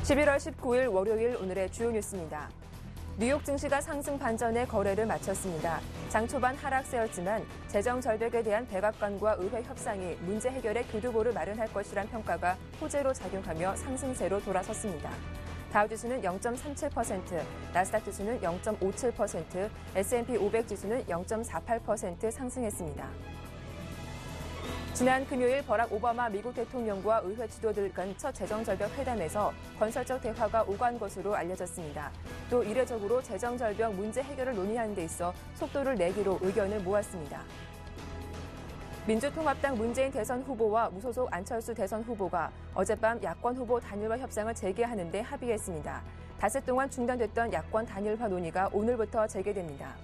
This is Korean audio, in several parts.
(11월 19일) 월요일 오늘의 주요 뉴스입니다. 뉴욕 증시가 상승 반전의 거래를 마쳤습니다. 장 초반 하락세였지만 재정 절벽에 대한 백악관과 의회 협상이 문제 해결의 교두보를 마련할 것이란 평가가 호재로 작용하며 상승세로 돌아섰습니다. 다우지수는 0.37%, 나스닥 지수는 0.57%, S&P 500 지수는 0.48% 상승했습니다. 지난 금요일 버락 오바마 미국 대통령과 의회 지도들 간 첫 재정절벽 회담에서 건설적 대화가 오간 것으로 알려졌습니다. 또 이례적으로 재정절벽 문제 해결을 논의하는 데 있어 속도를 내기로 의견을 모았습니다. 민주통합당 문재인 대선 후보와 무소속 안철수 대선 후보가 어젯밤 야권 후보 단일화 협상을 재개하는 데 합의했습니다. 닷새 동안 중단됐던 야권 단일화 논의가 오늘부터 재개됩니다.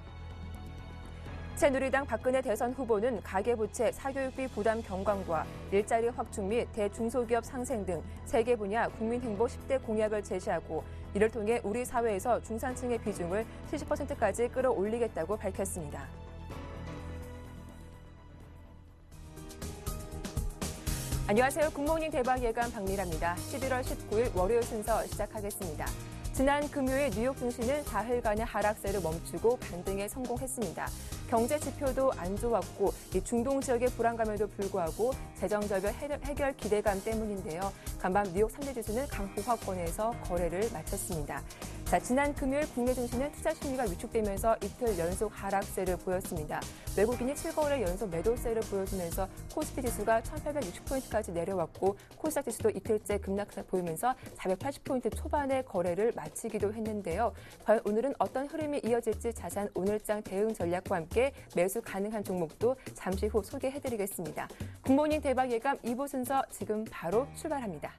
새누리당 박근혜 대선 후보는 가계부채, 사교육비 부담 경감과 일자리 확충 및 대중소기업 상생 등 3개 분야 국민행보 10대 공약을 제시하고 이를 통해 우리 사회에서 중산층의 비중을 70%까지 끌어올리겠다고 밝혔습니다. 안녕하세요. 굿모닝 대박 예감 박미라입니다. 11월 19일 월요일 순서 시작하겠습니다. 지난 금요일 뉴욕 증시는 사흘간의 하락세를 멈추고 반등에 성공했습니다. 경제 지표도 안 좋았고 중동 지역의 불안감에도 불구하고 재정절벽 해결 기대감 때문인데요. 간밤 뉴욕 3대 지수는 강보합권에서 거래를 마쳤습니다. 자, 지난 금요일 국내 증시는 투자 심리가 위축되면서 이틀 연속 하락세를 보였습니다. 외국인이 7거래 연속 매도세를 보여주면서 코스피 지수가 1860포인트까지 내려왔고 코스닥 지수도 이틀째 급락세 보이면서 480포인트 초반의 거래를 마치기도 했는데요. 과연 오늘은 어떤 흐름이 이어질지 자세한 오늘장 대응 전략과 함께 매수 가능한 종목도 잠시 후 소개해드리겠습니다. 굿모닝 대박 예감 2부 순서 지금 바로 출발합니다.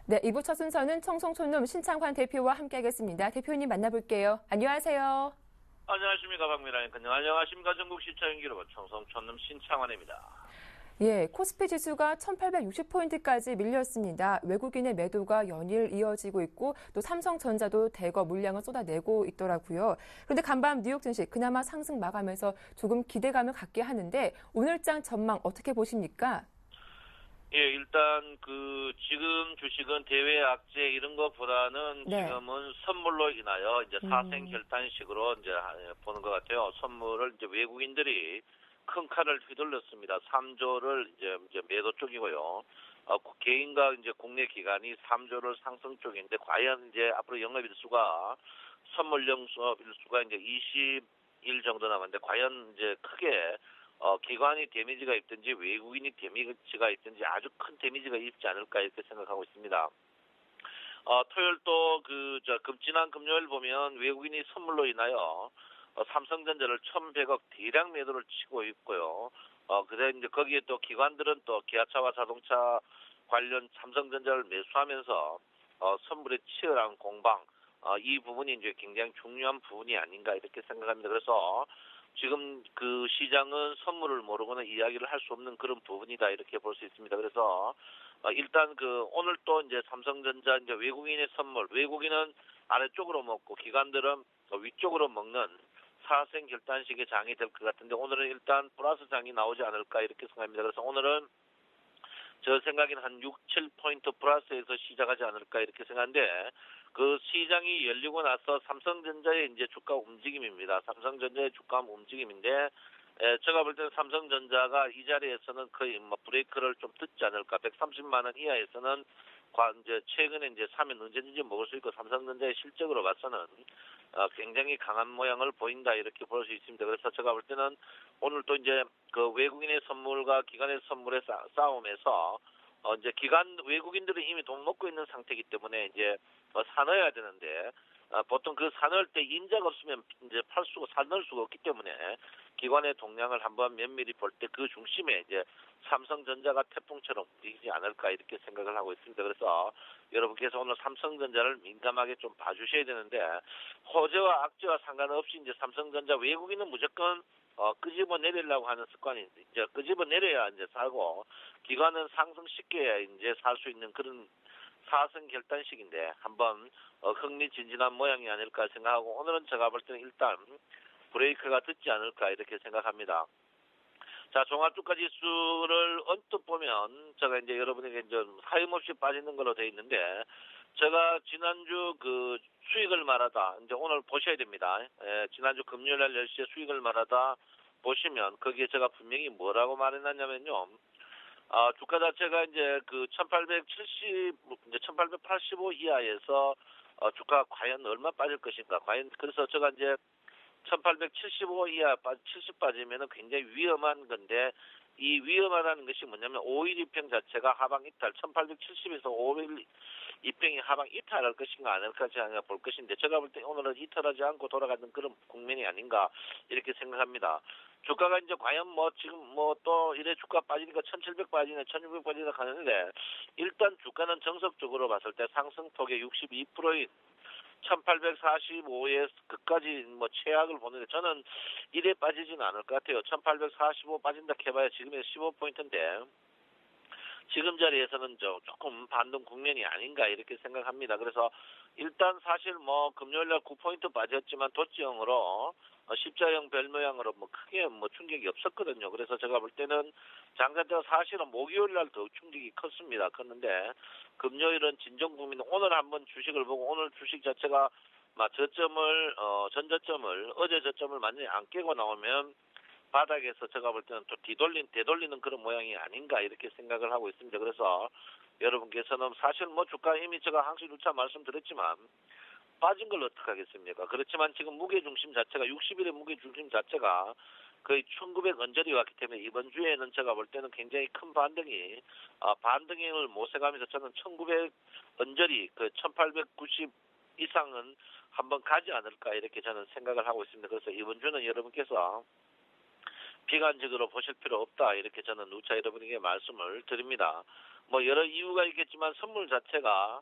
네, 2부 첫 순서는 청송촌놈 신창환 대표와 함께하겠습니다. 대표님 만나볼게요. 안녕하세요. 안녕하십니까, 박미라니까요. 안녕하십니까, 전국 시청자 여러분. 청송촌놈 신창환입니다. 예, 코스피 지수가 1860포인트까지 밀렸습니다. 외국인의 매도가 연일 이어지고 있고 또 삼성전자도 대거 물량을 쏟아내고 있더라고요. 그런데 간밤 뉴욕 증시 그나마 상승 마감해서 조금 기대감을 갖게 하는데 오늘장 전망 어떻게 보십니까? 예, 일단 지금 주식은 대외 악재 이런 것보다는 네. 지금은 선물로 인하여 이제 사생결단식으로 이제 보는 것 같아요. 선물을 이제 외국인들이 큰 칼을 휘둘렀습니다. 3조를 이제 매도 쪽이고요. 개인과 이제 국내 기관이 3조를 상승 쪽인데 과연 이제 앞으로 영업일수가 선물 영업일수가 이제 20일 정도 남았는데 과연 이제 크게 기관이 데미지가 있든지 외국인이 데미지가 있든지 아주 큰 데미지가 있지 않을까 이렇게 생각하고 있습니다. 토요일 또 지난 금요일 보면 외국인이 선물로 인하여 삼성전자를 1,100억 대량 매도를 치고 있고요. 그래 이제 거기에 또 기관들은 또 기아차와 자동차 관련 삼성전자를 매수하면서 선물의 치열한 공방 이 부분이 이제 굉장히 중요한 부분이 아닌가 이렇게 생각합니다. 그래서 지금 그 시장은 선물을 모르고는 이야기를 할 수 없는 그런 부분이다 이렇게 볼 수 있습니다. 그래서 일단 오늘 또 이제 삼성전자 이제 외국인의 선물, 외국인은 아래쪽으로 먹고 기관들은 위쪽으로 먹는 사생 결단식의 장이 될 것 같은데 오늘은 일단 플러스 장이 나오지 않을까 이렇게 생각합니다. 그래서 오늘은 저 생각에는 한 6, 7포인트 플러스에서 시작하지 않을까 이렇게 생각하는데 그 시장이 열리고 나서 삼성전자의 이제 주가 움직임입니다. 삼성전자의 주가 움직임인데 제가 볼 때는 삼성전자가 이 자리에서는 거의 브레이크를 좀 듣지 않을까. 130만 원 이하에서는 이제 최근에 이제 사면 언제든지 먹을 수 있고 삼성전자의 실적으로 봐서는 굉장히 강한 모양을 보인다 이렇게 볼 수 있습니다. 그래서 제가 볼 때는 오늘 또 이제 그 외국인의 선물과 기관의 선물의 싸움에서 이제 외국인들은 이미 돈 먹고 있는 상태이기 때문에 이제 사넣어야 되는데 보통 사넣을 때 인자가 없으면 이제 사넣을 수가 없기 때문에 기관의 동향을 한번 면밀히 볼 때 그 중심에 이제 삼성전자가 태풍처럼 움직이지 않을까 이렇게 생각을 하고 있습니다. 그래서 여러분께서 오늘 삼성전자를 민감하게 좀 봐주셔야 되는데 호재와 악재와 상관없이 이제 삼성전자 외국인은 무조건 끄집어 내리려고 하는 습관이 이제 끄집어 내려야 이제 사고 기관은 상승시켜야 이제 살 수 있는 그런 사선 결단식인데 한번 흥미진진한 모양이 아닐까 생각하고 오늘은 제가 볼 때는 일단 브레이크가 듣지 않을까 이렇게 생각합니다. 자, 종합주가 지수를 언뜻 보면 제가 이제 여러분에게 좀 하염없이 빠지는 걸로 돼 있는데 제가 지난주 그 수익을 말하다 이제 오늘 보셔야 됩니다. 지난주 금요일 날 10시에 수익을 말하다 보시면 거기에 제가 분명히 뭐라고 말해놨냐면요. 주가 자체가 이제 그 1870, 이제 1885 이하에서 주가 과연 얼마 빠질 것인가. 과연, 그래서 제가 이제 1875 이하 70 빠지면은 굉장히 위험한 건데 이 위험하다는 것이 뭐냐면 5일 이평 자체가 하방 이탈 1870에서 5일 이평이 하방 이탈할 것인가 안 할 것인가 볼 것인데 제가 볼 때 오늘은 이탈하지 않고 돌아가는 그런 국면이 아닌가 이렇게 생각합니다. 주가가 이제 과연 뭐 지금 뭐 또 이래 주가 빠지니까 1700 빠지네 1600 빠지네 하는데 일단 주가는 정석적으로 봤을 때 상승폭의 62%인 1845에 끝까지 뭐 최악을 보는데 저는 이래 빠지지는 않을 것 같아요. 1845 빠진다 해봐야 지금의 15포인트인데 지금 자리에서는 조금 반등 국면이 아닌가 이렇게 생각합니다. 그래서 일단 사실 뭐 금요일날 9포인트 빠졌지만 도치형으로 십자형 별 모양으로 뭐 크게 뭐 충격이 없었거든요. 그래서 제가 볼 때는 장자태가 사실은 목요일날 더 충격이 컸습니다. 컸는데 금요일은 진정 국민 오늘 한번 주식을 보고 오늘 주식 자체가 저점을 전저점을 어제 저점을 완전히 안 깨고 나오면 바닥에서 제가 볼 때는 또 되돌리는 그런 모양이 아닌가 이렇게 생각을 하고 있습니다. 그래서 여러분께서는 사실 뭐 주가 이미 제가 항상 누차 말씀드렸지만 빠진 걸 어떡하겠습니까? 그렇지만 지금 무게중심 자체가 60일의 무게중심 자체가 거의 1900 언저리 왔기 때문에 이번 주에는 제가 볼 때는 굉장히 큰 반등이 반등을 모색하면서 저는 1900 언저리 그 1890 이상은 한번 가지 않을까 이렇게 저는 생각을 하고 있습니다. 그래서 이번 주는 여러분께서 비관적으로 보실 필요 없다 이렇게 저는 누차 여러분에게 말씀을 드립니다. 뭐 여러 이유가 있겠지만 선물 자체가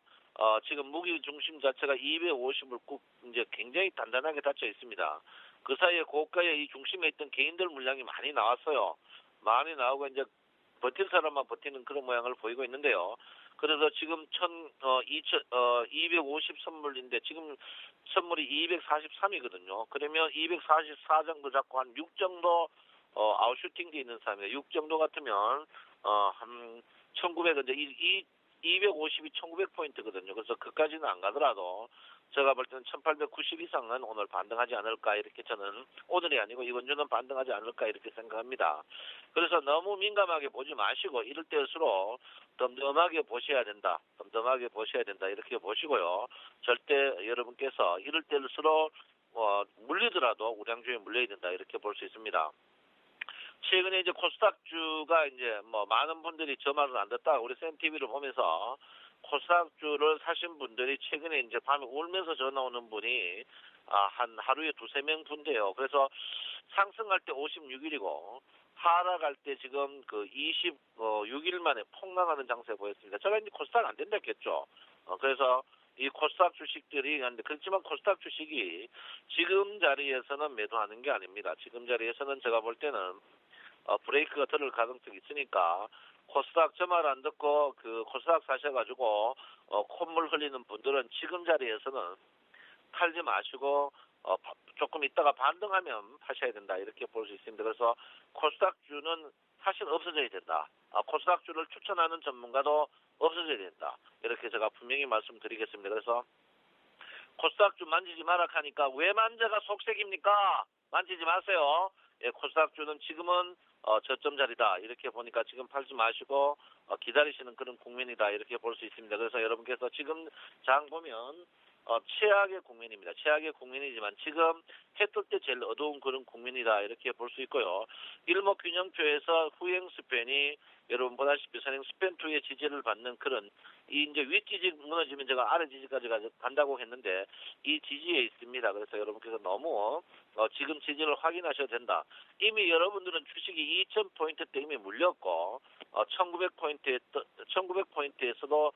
지금 무기 중심 자체가 250을 꾹 이제 굉장히 단단하게 닫혀 있습니다. 그 사이에 고가의 이 중심에 있던 개인들 물량이 많이 나왔어요. 많이 나오고 이제 버틸 사람만 버티는 그런 모양을 보이고 있는데요. 그래서 지금 250 선물인데 지금 선물이 243이거든요. 그러면 244 정도 잡고 한 6 정도 아웃슈팅돼 있는 사람이에요. 6 정도 같으면 한 1900 이제 250이 1900포인트거든요. 그래서 그까지는 안 가더라도 제가 볼 때는 1890 이상은 오늘 반등하지 않을까 이렇게 저는 오늘이 아니고 이번 주는 반등하지 않을까 이렇게 생각합니다. 그래서 너무 민감하게 보지 마시고 이럴 때일수록 덤덤하게 보셔야 된다. 덤덤하게 보셔야 된다. 이렇게 보시고요. 절대 여러분께서 이럴 때일수록 물리더라도 우량주에 물려야 된다. 이렇게 볼 수 있습니다. 최근에 이제 코스닥주가 이제 뭐 많은 분들이 저 말을 안 듣다 우리 쌤TV를 보면서 코스닥주를 사신 분들이 최근에 이제 밤에 울면서 전화 오는 분이 한 하루에 2-3명 분대요. 그래서 상승할 때 56일이고 하락할 때 지금 그 26일 만에 폭락하는 장세 보였습니다. 제가 이제 코스닥 안 된다 했겠죠. 그래서 이 코스닥 주식들이 그렇지만 코스닥 주식이 지금 자리에서는 매도하는 게 아닙니다. 지금 자리에서는 제가 볼 때는 브레이크가 들을 가능성이 있으니까 코스닥 저 말 안 듣고 그 코스닥 사셔가지고 콧물 흘리는 분들은 지금 자리에서는 팔지 마시고 조금 있다가 반등하면 파셔야 된다 이렇게 볼 수 있습니다. 그래서 코스닥주는 사실 없어져야 된다. 코스닥주를 추천하는 전문가도 없어져야 된다. 이렇게 제가 분명히 말씀드리겠습니다. 그래서 코스닥주 만지지 마라 하니까 왜 만져가 속색입니까? 만지지 마세요. 예, 코스닥주는 지금은 저점 자리다. 이렇게 보니까 지금 팔지 마시고 기다리시는 그런 국면이다. 이렇게 볼 수 있습니다. 그래서 여러분께서 지금 장 보면 최악의 국면입니다. 최악의 국면이지만 지금 해 뜰 때 제일 어두운 그런 국면이다. 이렇게 볼 수 있고요. 일목균형표에서 후행 스팬이 여러분 보다시피 선행 스팬2의 지지를 받는 그런 이 이제 윗지지 무너지면 제가 아래 지지까지 간다고 했는데 이 지지에 있습니다. 그래서 여러분께서 너무 지금 지지를 확인하셔야 된다. 이미 여러분들은 주식이 2000포인트 때 이미 물렸고 1900포인트에서도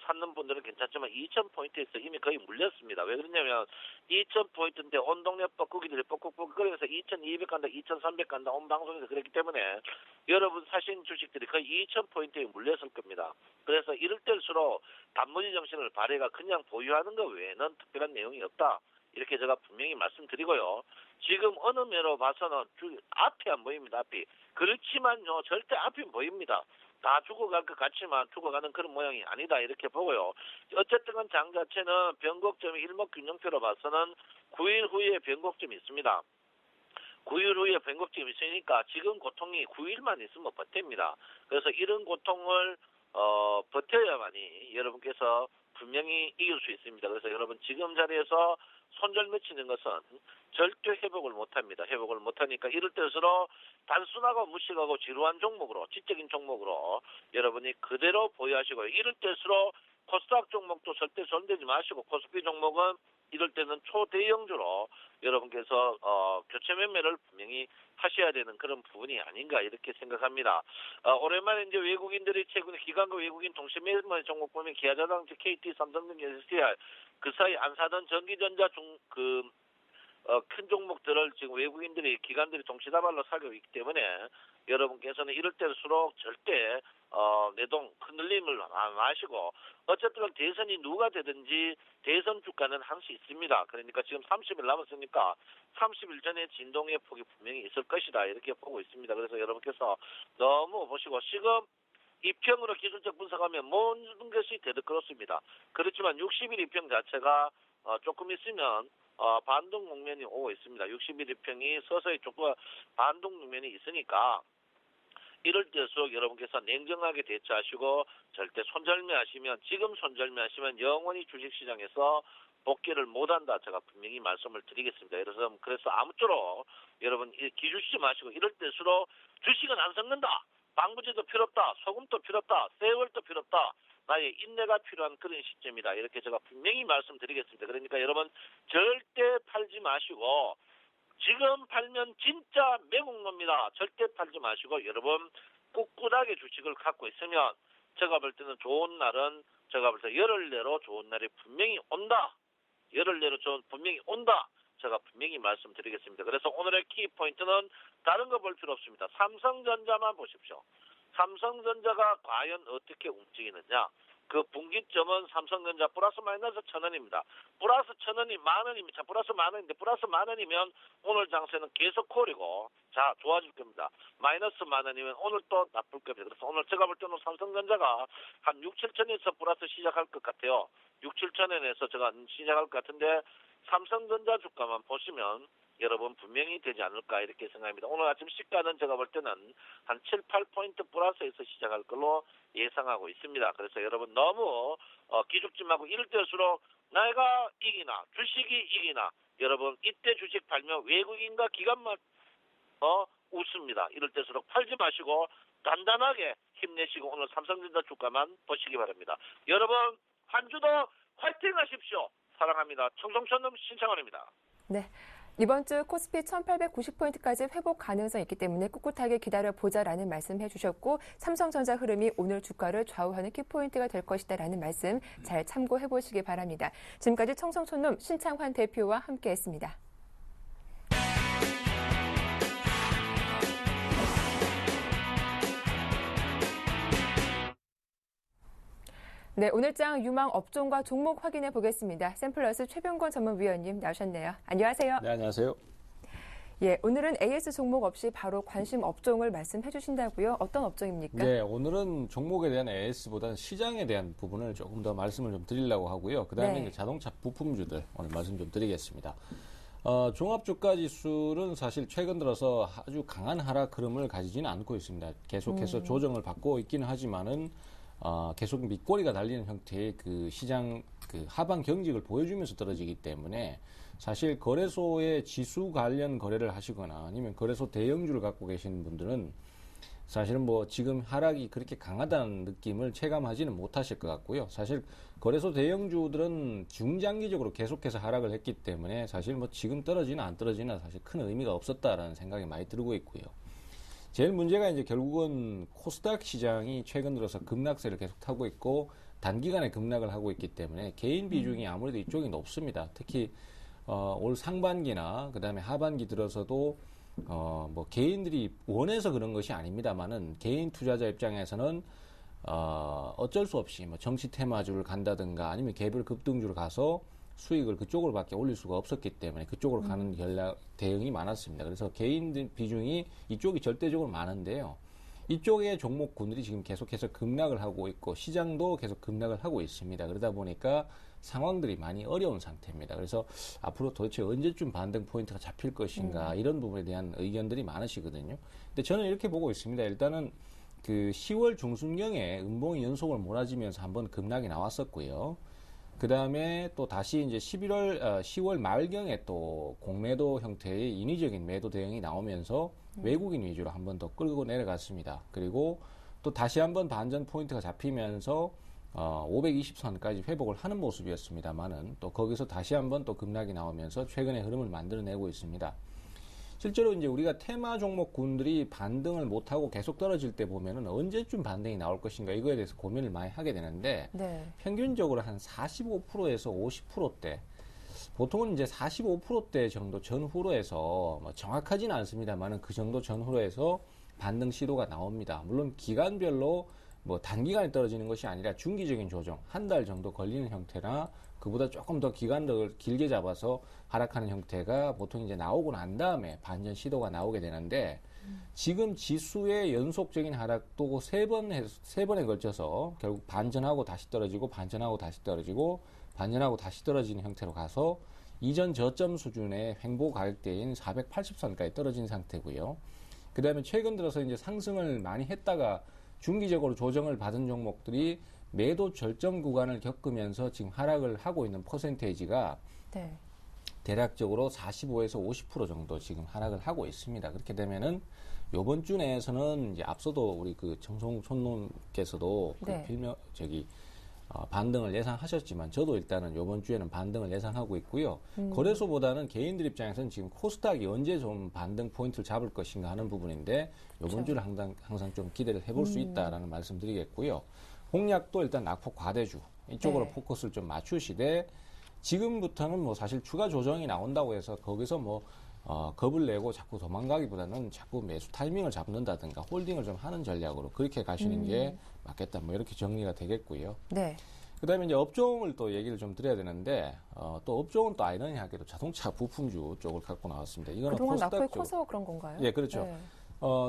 찾는 분들은 괜찮지만 2,000포인트에서 이미 거의 물렸습니다. 왜 그러냐면 2,000포인트인데 온 동네 뻐꾸기들이 뻐꾹뻐꾹거리면서 2,200 간다, 2,300 간다, 온 방송에서 그랬기 때문에 여러분 사신 주식들이 거의 2,000포인트에 물렸을 겁니다. 그래서 이럴 때일수록 단무지 정신을 발휘가 그냥 보유하는 것 외에는 특별한 내용이 없다. 이렇게 제가 분명히 말씀드리고요. 지금 어느 매로 봐서는 앞이 안 보입니다. 앞이. 그렇지만요. 절대 앞이 보입니다. 다 죽어갈 것 같지만 죽어가는 그런 모양이 아니다 이렇게 보고요. 어쨌든 장 자체는 변곡점이 일목균형표로 봐서는 9일 후에 변곡점이 있습니다. 9일 후에 변곡점이 있으니까 지금 고통이 9일만 있으면 버팁니다. 그래서 이런 고통을 버텨야만이 여러분께서 분명히 이길 수 있습니다. 그래서 여러분 지금 자리에서 손절 맺히는 것은 절대 회복을 못합니다. 회복을 못하니까 이럴 때일수록 단순하고 무식하고 지루한 종목으로 지적인 종목으로 여러분이 그대로 보유하시고요. 이럴 때일수록 코스닥 종목도 절대 손대지 마시고 코스피 종목은 이럴 때는 초대형주로 여러분께서 교체 매매를 분명히 하셔야 되는 그런 부분이 아닌가 이렇게 생각합니다. 오랜만에 이제 외국인들이 최근에 기관과 외국인 동시 매매 종목 보면 기아자동차, KT, 삼성전자, SDI 그 사이 안 사던 전기전자 큰 종목들을 지금 외국인들이 기관들이 동시다발로 사고 있기 때문에 여러분께서는 이럴 때일수록 절대 내동 흔들림을 마시고 어쨌든 대선이 누가 되든지 대선 주가는 항시 있습니다. 그러니까 지금 30일 남았으니까 30일 전에 진동의 폭이 분명히 있을 것이다 이렇게 보고 있습니다. 그래서 여러분께서 너무 보시고 지금 이평으로 기술적 분석하면 모든 것이 대득그렇습니다. 그렇지만 60일 이평 자체가 조금 있으면 반동 국면이 오고 있습니다. 60일 이평이 서서히 조금 반동 국면이 있으니까 이럴 때일수록 여러분께서 냉정하게 대처하시고 절대 손절매하시면 지금 손절매하시면 영원히 주식시장에서 복귀를 못한다. 제가 분명히 말씀을 드리겠습니다. 그래서 아무쪼록 여러분 기주시지 마시고 이럴 때일수록 주식은 안 섞는다. 방부제도 필요 없다. 소금도 필요 없다. 세월도 필요 없다. 나의 인내가 필요한 그런 시점이다. 이렇게 제가 분명히 말씀드리겠습니다. 그러니까 여러분 절대 팔지 마시고 지금 팔면 진짜 매국노입니다. 절대 팔지 마시고 여러분 꿋꿋하게 주식을 갖고 있으면 제가 볼 때는 좋은 날은 제가 볼 때 열흘 내로 좋은 날이 분명히 온다. 열흘 내로 분명히 온다. 제가 분명히 말씀드리겠습니다. 그래서 오늘의 키포인트는 다른 거 볼 필요 없습니다. 삼성전자만 보십시오. 삼성전자가 과연 어떻게 움직이느냐. 그 분기점은 삼성전자 플러스 마이너스 1,000원입니다. 플러스 1,000원이 만원입니다. 플러스 만원인데 플러스 만원이면 오늘 장세는 계속 콜이고 자 좋아질 겁니다. 마이너스 만원이면 오늘 또 나쁠 겁니다. 그래서 오늘 제가 볼 때는 삼성전자가 한 6, 7천에서 플러스 시작할 것 같아요. 6, 7천원에서 제가 시작할 것 같은데 삼성전자 주가만 보시면 여러분 분명히 되지 않을까 이렇게 생각합니다. 오늘 아침 시가는 제가 볼 때는 한 7, 8포인트 플러스에서 시작할 걸로 예상하고 있습니다. 그래서 여러분 너무 기죽지 말고 이럴 때일수록 내가 이기나 주식이 이기나 여러분 이때 주식 팔면 외국인과 기관만 웃습니다. 이럴 때일수록 팔지 마시고 단단하게 힘내시고 오늘 삼성전자 주가만 보시기 바랍니다. 여러분 한 주도 화이팅 하십시오. 사랑합니다. 청송천놈 신창원입니다. 네. 이번 주 코스피 1890포인트까지 회복 가능성이 있기 때문에 꿋꿋하게 기다려보자라는 말씀 해주셨고 삼성전자 흐름이 오늘 주가를 좌우하는 키포인트가 될 것이다라는 말씀 잘 참고해보시기 바랍니다. 지금까지 청송촌놈 신창환 대표와 함께했습니다. 네, 오늘장 유망 업종과 종목 확인해 보겠습니다. 샘플러스 최병권 전문위원님 나오셨네요. 안녕하세요. 네, 안녕하세요. 예, 오늘은 AS 종목 없이 바로 관심 업종을 말씀해 주신다고요? 어떤 업종입니까? 네, 오늘은 종목에 대한 AS보다는 시장에 대한 부분을 조금 더 말씀을 좀 드리려고 하고요. 그 다음에 자동차 부품주들 오늘 말씀 좀 드리겠습니다. 종합주가지수는 사실 최근 들어서 아주 강한 하락 흐름을 가지지는 않고 있습니다. 계속해서 조정을 받고 있기는 하지만은 계속 밑꼬리가 달리는 형태의 그 시장 그 하방 경직을 보여주면서 떨어지기 때문에 사실 거래소의 지수 관련 거래를 하시거나 아니면 거래소 대형주를 갖고 계시는 분들은 사실은 뭐 지금 하락이 그렇게 강하다는 느낌을 체감하지는 못하실 것 같고요. 사실 거래소 대형주들은 중장기적으로 계속해서 하락을 했기 때문에 사실 뭐 지금 떨어지나 안 떨어지나 사실 큰 의미가 없었다라는 생각이 많이 들고 있고요. 제일 문제가 이제 결국은 코스닥 시장이 최근 들어서 급락세를 계속 타고 있고 단기간에 급락을 하고 있기 때문에 개인 비중이 아무래도 이쪽이 높습니다. 특히 올 상반기나 그다음에 하반기 들어서도 뭐 개인들이 원해서 그런 것이 아닙니다만은 개인 투자자 입장에서는 어쩔 수 없이 뭐 정치 테마주를 간다든가 아니면 개별 급등주를 가서 수익을 그쪽으로밖에 올릴 수가 없었기 때문에 그쪽으로 가는 대응이 많았습니다. 그래서 개인 비중이 이쪽이 절대적으로 많은데요. 이쪽의 종목군들이 지금 계속해서 급락을 하고 있고 시장도 계속 급락을 하고 있습니다. 그러다 보니까 상황들이 많이 어려운 상태입니다. 그래서 앞으로 도대체 언제쯤 반등 포인트가 잡힐 것인가 이런 부분에 대한 의견들이 많으시거든요. 근데 저는 이렇게 보고 있습니다. 일단은 그 10월 중순경에 음봉이 연속으로 몰아지면서 한번 급락이 나왔었고요. 그 다음에 또 다시 이제 10월 말경에 또 공매도 형태의 인위적인 매도 대응이 나오면서 외국인 위주로 한 번 더 끌고 내려갔습니다. 그리고 또 다시 한번 반전 포인트가 잡히면서 520선까지 회복을 하는 모습이었습니다만은 또 거기서 다시 한번 또 급락이 나오면서 최근의 흐름을 만들어내고 있습니다. 실제로 이제 우리가 테마 종목군들이 반등을 못하고 계속 떨어질 때 보면은 언제쯤 반등이 나올 것인가 이거에 대해서 고민을 많이 하게 되는데 네. 평균적으로 한 45%에서 50%대 보통은 이제 45%대 정도 전후로 해서 뭐 정확하지는 않습니다만은 그 정도 전후로 해서 반등 시도가 나옵니다. 물론 기간별로 뭐 단기간에 떨어지는 것이 아니라 중기적인 조정, 한 달 정도 걸리는 형태나 그보다 조금 더 기간을 길게 잡아서 하락하는 형태가 보통 이제 나오고 난 다음에 반전 시도가 나오게 되는데 지금 지수의 연속적인 하락도 세 번에 걸쳐서 결국 반전하고 다시 떨어지고 반전하고 다시 떨어지고 반전하고 다시 떨어지는 형태로 가서 이전 저점 수준의 횡보 가격대인 480선까지 떨어진 상태고요. 그 다음에 최근 들어서 이제 상승을 많이 했다가 중기적으로 조정을 받은 종목들이 매도 절정 구간을 겪으면서 지금 하락을 하고 있는 퍼센테이지가 네. 대략적으로 45에서 50% 정도 지금 하락을 하고 있습니다. 그렇게 되면은 요번 주 내에서는 이제 앞서도 우리 그 정성욱 촌놈께서도 네. 반등을 예상하셨지만 저도 일단은 요번 주에는 반등을 예상하고 있고요. 거래소보다는 개인들 입장에서는 지금 코스닥이 언제 좀 반등 포인트를 잡을 것인가 하는 부분인데 요번 주를 항상 좀 기대를 해볼 수 있다라는 말씀드리겠고요. 공략도 일단 낙폭 과대주 이쪽으로 네. 포커스를 좀 맞추시되 지금부터는 뭐 사실 추가 조정이 나온다고 해서 거기서 뭐 겁을 내고 자꾸 도망가기보다는 자꾸 매수 타이밍을 잡는다든가 홀딩을 좀 하는 전략으로 그렇게 가시는 게 맞겠다. 뭐 이렇게 정리가 되겠고요. 네. 그다음에 이제 업종을 또 얘기를 좀 드려야 되는데 또 업종은 또 아이러니하게도 자동차 부품주 쪽을 갖고 나왔습니다. 이거는 그동안 코스닥 낙폭이 쪽. 커서 그런 건가요? 예, 그렇죠. 네.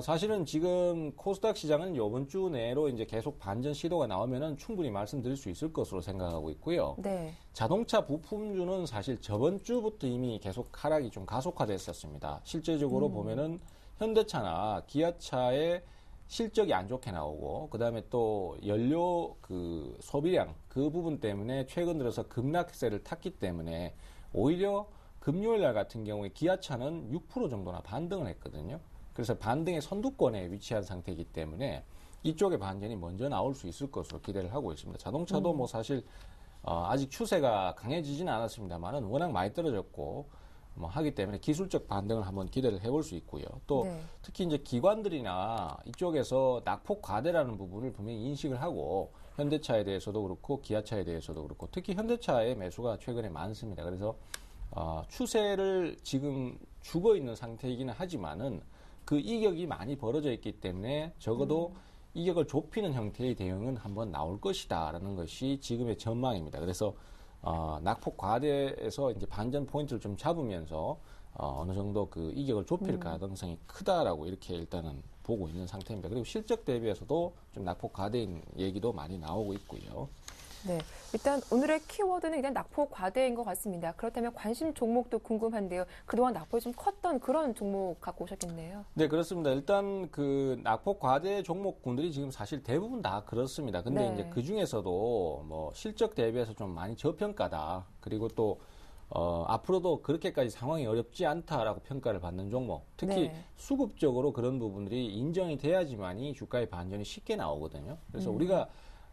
사실은 지금 코스닥 시장은 이번 주 내로 이제 계속 반전 시도가 나오면은 충분히 말씀드릴 수 있을 것으로 생각하고 있고요. 네. 자동차 부품주는 사실 저번 주부터 이미 계속 하락이 좀 가속화됐었습니다. 실제적으로 보면은 현대차나 기아차의 실적이 안 좋게 나오고, 그 다음에 또 연료 그 소비량 그 부분 때문에 최근 들어서 급락세를 탔기 때문에 오히려 금요일 날 같은 경우에 기아차는 6% 정도나 반등을 했거든요. 그래서 반등의 선두권에 위치한 상태이기 때문에 이쪽의 반전이 먼저 나올 수 있을 것으로 기대를 하고 있습니다. 자동차도 뭐 사실 아직 추세가 강해지지는 않았습니다만은 워낙 많이 떨어졌고 뭐 하기 때문에 기술적 반등을 한번 기대를 해볼 수 있고요. 또 네. 특히 이제 기관들이나 이쪽에서 낙폭 과대라는 부분을 분명히 인식을 하고 현대차에 대해서도 그렇고 기아차에 대해서도 그렇고 특히 현대차의 매수가 최근에 많습니다. 그래서 추세를 지금 죽어 있는 상태이기는 하지만은 그 이격이 많이 벌어져 있기 때문에 적어도 이격을 좁히는 형태의 대응은 한번 나올 것이다라는 것이 지금의 전망입니다. 그래서 낙폭 과대에서 이제 반전 포인트를 좀 잡으면서 어느 정도 그 이격을 좁힐 가능성이 크다라고 이렇게 일단은 보고 있는 상태입니다. 그리고 실적 대비해서도 좀 낙폭 과대인 얘기도 많이 나오고 있고요. 네. 일단 오늘의 키워드는 일단 낙폭 과대인 것 같습니다. 그렇다면 관심 종목도 궁금한데요. 그동안 낙폭이 좀 컸던 그런 종목 갖고 오셨겠네요. 네, 그렇습니다. 일단 그 낙폭 과대 종목군들이 지금 사실 대부분 다 그렇습니다. 근데 네. 이제 그 중에서도 뭐 실적 대비해서 좀 많이 저평가다. 그리고 또 앞으로도 그렇게까지 상황이 어렵지 않다라고 평가를 받는 종목. 특히 네. 수급적으로 그런 부분들이 인정이 돼야지만이 주가의 반전이 쉽게 나오거든요. 그래서 우리가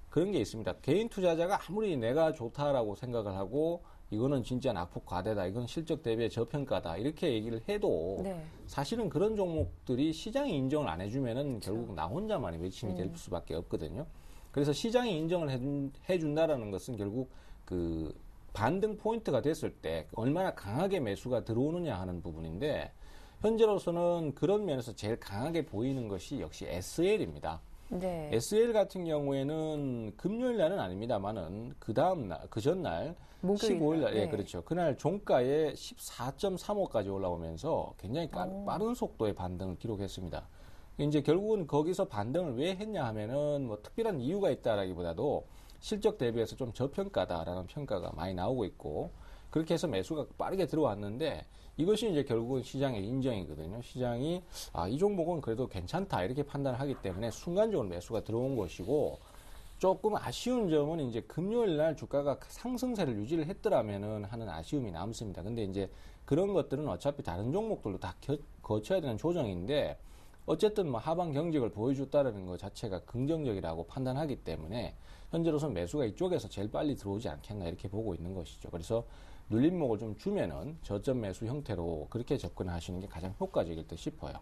그런 게 있습니다. 개인 투자자가 아무리 내가 좋다라고 생각을 하고 이거는 진짜 낙폭 과대다. 이건 실적 대비의 저평가다. 이렇게 얘기를 해도 네. 사실은 그런 종목들이 시장이 인정을 안 해주면은 결국 나 혼자만의 외침이 될 수밖에 없거든요. 그래서 시장이 인정을 해준다라는 것은 결국 그 반등 포인트가 됐을 때 얼마나 강하게 매수가 들어오느냐 하는 부분인데 현재로서는 그런 면에서 제일 강하게 보이는 것이 역시 SL입니다. 네. SL 같은 경우에는 금요일 날은 아닙니다만은 그 다음 날, 그 전날 목요일 15일 날, 날, 예, 네. 그렇죠. 그날 종가에 14.35까지 올라오면서 굉장히 빠른 속도의 반등을 기록했습니다. 이제 결국은 거기서 반등을 왜 했냐 하면은 뭐 특별한 이유가 있다라기보다도 실적 대비해서 좀 저평가다라는 평가가 많이 나오고 있고 그렇게 해서 매수가 빠르게 들어왔는데 이것이 이제 결국은 시장의 인정이거든요. 시장이 이 종목은 그래도 괜찮다 이렇게 판단을 하기 때문에 순간적으로 매수가 들어온 것이고 조금 아쉬운 점은 이제 금요일 날 주가가 상승세를 유지를 했더라면은 하는 아쉬움이 남습니다. 근데 이제 그런 것들은 어차피 다른 종목들도 다 거쳐야 되는 조정인데 어쨌든 뭐 하방 경직을 보여줬다는 것 자체가 긍정적이라고 판단하기 때문에 현재로서는 매수가 이쪽에서 제일 빨리 들어오지 않겠나 이렇게 보고 있는 것이죠. 그래서 눌림목을 좀 주면은 저점 매수 형태로 그렇게 접근하시는 게 가장 효과적일 듯 싶어요.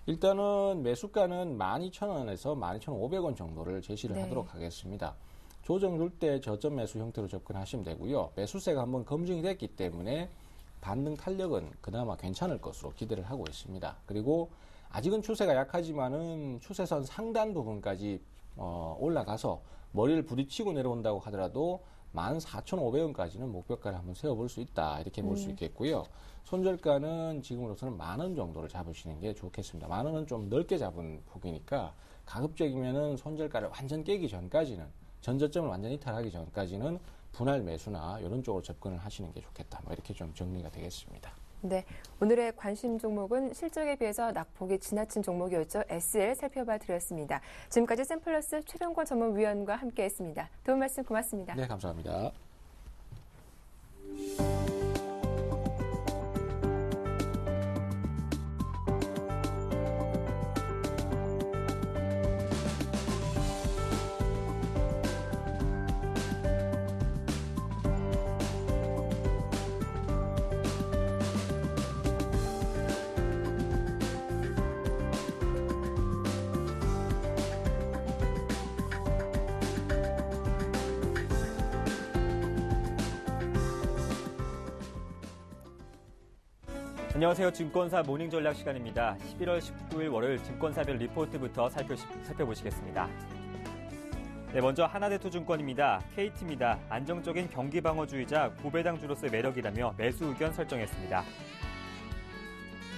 일단은 매수가는 12,000원에서 12,500원 정도를 제시를 네. 하도록 하겠습니다. 조정 줄 때 저점 매수 형태로 접근하시면 되고요. 매수세가 한번 검증이 됐기 때문에 반등 탄력은 그나마 괜찮을 것으로 기대를 하고 있습니다. 그리고 아직은 추세가 약하지만은 추세선 상단 부분까지 올라가서 머리를 부딪히고 내려온다고 하더라도 14,500원까지는 목표가를 한번 세워볼 수 있다. 이렇게 볼 수 있겠고요. 손절가는 지금으로서는 10,000원 정도를 잡으시는 게 좋겠습니다. 10,000원은 좀 넓게 잡은 폭이니까 가급적이면은 손절가를 완전 깨기 전까지는 전저점을 완전히 이탈하기 전까지는 분할 매수나 이런 쪽으로 접근을 하시는 게 좋겠다. 뭐 이렇게 좀 정리가 되겠습니다. 네, 오늘의 관심 종목은 실적에 비해서 낙폭이 지나친 종목이었죠. SL 살펴봐 드렸습니다. 지금까지 샘플러스 최병권 전문위원과 함께했습니다. 도움 말씀 고맙습니다. 네, 감사합니다. 안녕하세요. 증권사 모닝 전략 시간입니다. 11월 19일 월요일 증권사별 리포트부터 살펴보시겠습니다. 네, 먼저 하나대투증권입니다. KT입니다. 안정적인 경기 방어주의자 고배당주로서의 매력이라며 매수 의견 설정했습니다.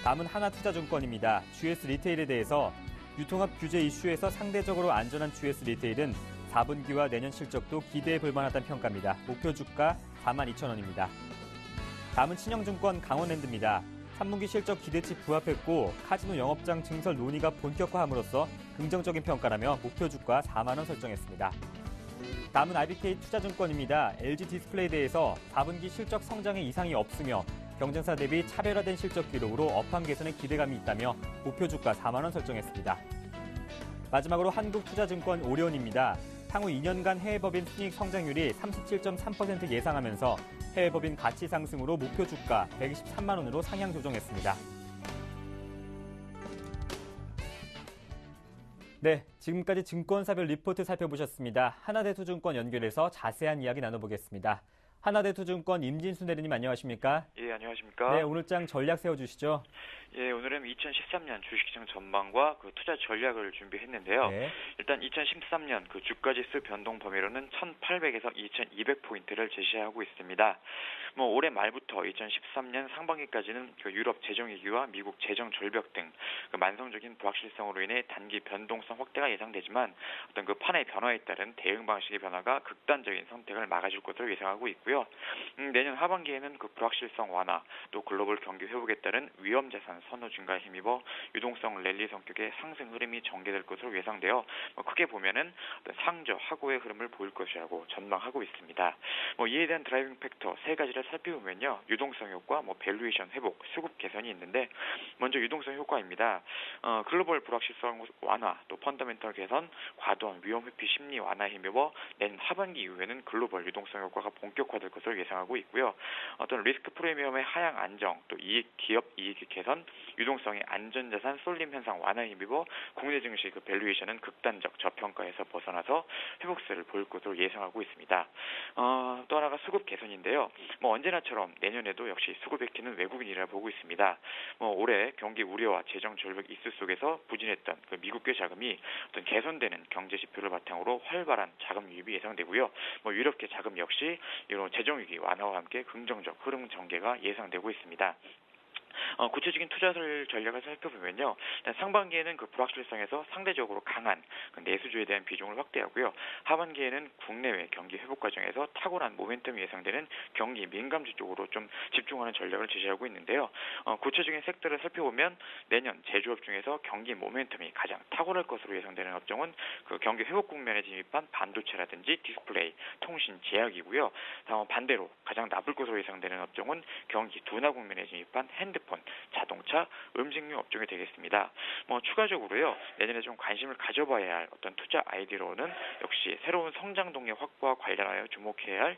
다음은 하나투자증권입니다. GS 리테일에 대해서 유통업 규제 이슈에서 상대적으로 안전한 GS 리테일은 4분기와 내년 실적도 기대해 볼 만하다는 평가입니다. 목표 주가 42,000원입니다. 다음은 신영증권 강원랜드입니다. 3분기 실적 기대치 부합했고 카지노 영업장 증설 논의가 본격화함으로써 긍정적인 평가라며 목표 주가 4만 원 설정했습니다. 다음은 IBK 투자증권입니다. LG 디스플레이에 대해서 4분기 실적 성장에 이상이 없으며 경쟁사 대비 차별화된 실적 기록으로 업황 개선에 기대감이 있다며 목표 주가 4만 원 설정했습니다. 마지막으로 한국투자증권 오리온입니다. 향후 2년간 해외법인 순이익 성장률이 37.3% 예상하면서 해외법인 가치 상승으로 목표 주가 123만 원으로 상향 조정했습니다. 네, 지금까지 증권사별 리포트 살펴보셨습니다. 하나대투증권 연결해서 자세한 이야기 나눠보겠습니다. 하나대투증권 임진수 대리님 안녕하십니까? 예, 안녕하십니까? 네, 오늘 장 전략 세워주시죠. 예, 오늘은 2013년 주식시장 전망과 그 투자 전략을 준비했는데요. 네. 일단 2013년 그 주가지수 변동 범위로는 1,800에서 2,200포인트를 제시하고 있습니다. 뭐 올해 말부터 2013년 상반기까지는 그 유럽 재정위기와 미국 재정 절벽 등 그 만성적인 불확실성으로 인해 단기 변동성 확대가 예상되지만 어떤 그 판의 변화에 따른 대응 방식의 변화가 극단적인 선택을 막아줄 것으로 예상하고 있고요. 내년 하반기에는 그 불확실성 완화, 또 글로벌 경기 회복에 따른 위험 자산 선호 증가에 힘입어 유동성 랠리 성격의 상승 흐름이 전개될 것으로 예상되어 크게 보면은 상저 하고의 흐름을 보일 것이라고 전망하고 있습니다. 이에 대한 드라이빙 팩터 세 가지를 살펴보면요, 유동성 효과, 밸류에이션 회복, 수급 개선이 있는데 먼저 유동성 효과입니다. 글로벌 불확실성 완화, 또 펀더멘털 개선, 과도한 위험 회피 심리 완화에 힘입어 내년 하반기 이후에는 글로벌 유동성 효과가 본격화될 될 것으로 예상하고 있고요. 어떤 리스크 프리미엄의 하향 안정, 또 기업 이익 개선, 유동성의 안전자산 쏠림 현상 완화에 힘입어 국내 증시 그 밸류에이션은 극단적 저평가에서 벗어나서 회복세를 보일 것으로 예상하고 있습니다. 또 하나가 수급 개선인데요. 언제나처럼 내년에도 역시 수급의 키는 외국인이라 보고 있습니다. 올해 경기 우려와 재정 절벽 이슈 속에서 부진했던 그 미국계 자금이 어떤 개선되는 경제 지표를 바탕으로 활발한 자금 유입이 예상되고요. 유럽계 자금 역시 이런 재정 위기 완화와 함께 긍정적 흐름 전개가 예상되고 있습니다. 구체적인 투자 전략을 살펴보면요. 상반기에는 그 불확실성에서 상대적으로 강한 그 내수주에 대한 비중을 확대하고요. 하반기에는 국내외 경기 회복 과정에서 탁월한 모멘텀이 예상되는 경기 민감주 쪽으로 좀 집중하는 전략을 제시하고 있는데요. 구체적인 섹터를 살펴보면 내년 제조업 중에서 경기 모멘텀이 가장 탁월할 것으로 예상되는 업종은 그 경기 회복 국면에 진입한 반도체라든지 디스플레이, 통신, 제약이고요. 다음 반대로 가장 나쁠 것으로 예상되는 업종은 경기 둔화 국면에 진입한 핸드폰, 자동차, 음식료 업종이 되겠습니다. 추가적으로요, 내년에 좀 관심을 가져봐야 할 어떤 투자 아이디어로는 역시 새로운 성장 동력 확보와 관련하여 주목해야 할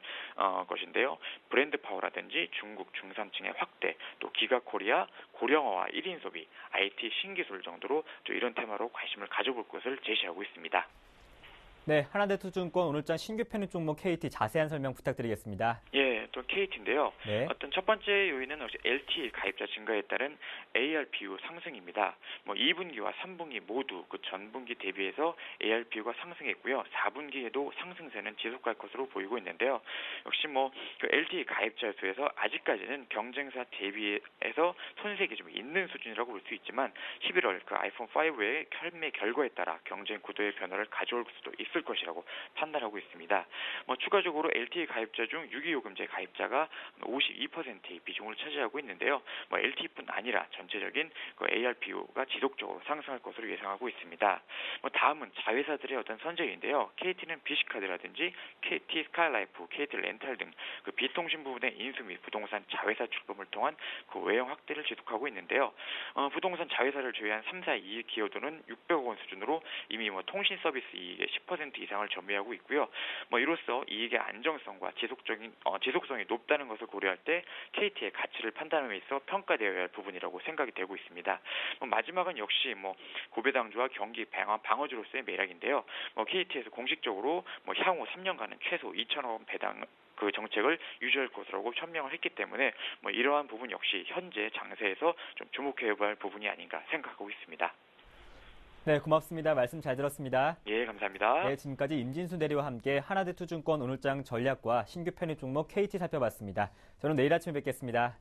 것인데요. 브랜드 파워라든지 중국 중산층의 확대, 또 기가 코리아, 고령화와 1인 소비, IT 신기술 정도로 또 이런 테마로 관심을 가져볼 것을 제시하고 있습니다. 네, 하나대투증권 오늘장 신규 편입 종목 KT 자세한 설명 부탁드리겠습니다. 예, 또 KT인데요. 네. 어떤 첫 번째 요인은 역시 LTE 가입자 증가에 따른 ARPU 상승입니다. 2분기와 3분기 모두 그 전분기 대비해서 ARPU가 상승했고요. 4분기에도 상승세는 지속할 것으로 보이고 있는데요. 역시 그 LTE 가입자 수에서 아직까지는 경쟁사 대비해서 손색이 좀 있는 수준이라고 볼 수 있지만 11월 그 아이폰 5의 판매 결과에 따라 경쟁 구도의 변화를 가져올 수도 있을 것이라고 판단하고 있습니다. 추가적으로 LTE 가입자 중 유기요금제 가입자가 52%의 비중을 차지하고 있는데요. LTE뿐 아니라 전체적인 그 ARPU가 지속적으로 상승할 것으로 예상하고 있습니다. 다음은 자회사들의 어떤 선정인데요. KT는 비시카드라든지 KT 스카이라이프, KT 렌탈 등 그 비통신 부분의 인수 및 부동산 자회사 출범을 통한 그 외형 확대를 지속하고 있는데요. 부동산 자회사를 제외한 3사 이익 기여도는 600억 원 수준으로 이미 통신 서비스 이익의 10% 이상을 점유하고 있고요. 이로써 이익의 안정성과 지속성이 높다는 것을 고려할 때 KT의 가치를 판단함에 있어 평가되어야 할 부분이라고 생각이 되고 있습니다. 마지막은 역시 고배당주와 경기 방어주로서의 매력인데요. KT에서 공식적으로 향후 3년간은 최소 2천억 원 배당 그 정책을 유지할 것이라고 현명을 했기 때문에 이러한 부분 역시 현재 장세에서 좀 주목해봐야 할 부분이 아닌가 생각하고 있습니다. 네, 고맙습니다. 말씀 잘 들었습니다. 예, 감사합니다. 네, 지금까지 임진수 대리와 함께 하나대투증권 오늘장 전략과 신규 편입 종목 KT 살펴봤습니다. 저는 내일 아침에 뵙겠습니다.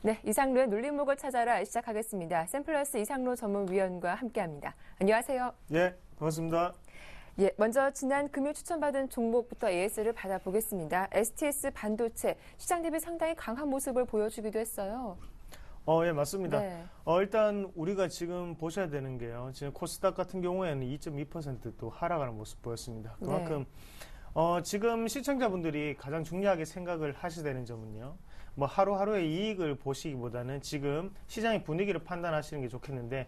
네, 이상로의 눌림목을 찾아라 시작하겠습니다. 샘플러스 이상로 전문위원과 함께합니다. 안녕하세요. 네, 고맙습니다. 예, 먼저 지난 금요일 추천받은 종목부터 AS를 받아보겠습니다. STS 반도체 시장 대비 상당히 강한 모습을 보여주기도 했어요. 예, 맞습니다. 네. 일단 우리가 지금 보셔야 되는 게요. 지금 코스닥 같은 경우에는 2.2% 또 하락하는 모습 보였습니다. 그만큼 지금 시청자분들이 가장 중요하게 생각을 하셔야 되는 점은요. 하루하루의 이익을 보시기보다는 지금 시장의 분위기를 판단하시는 게 좋겠는데,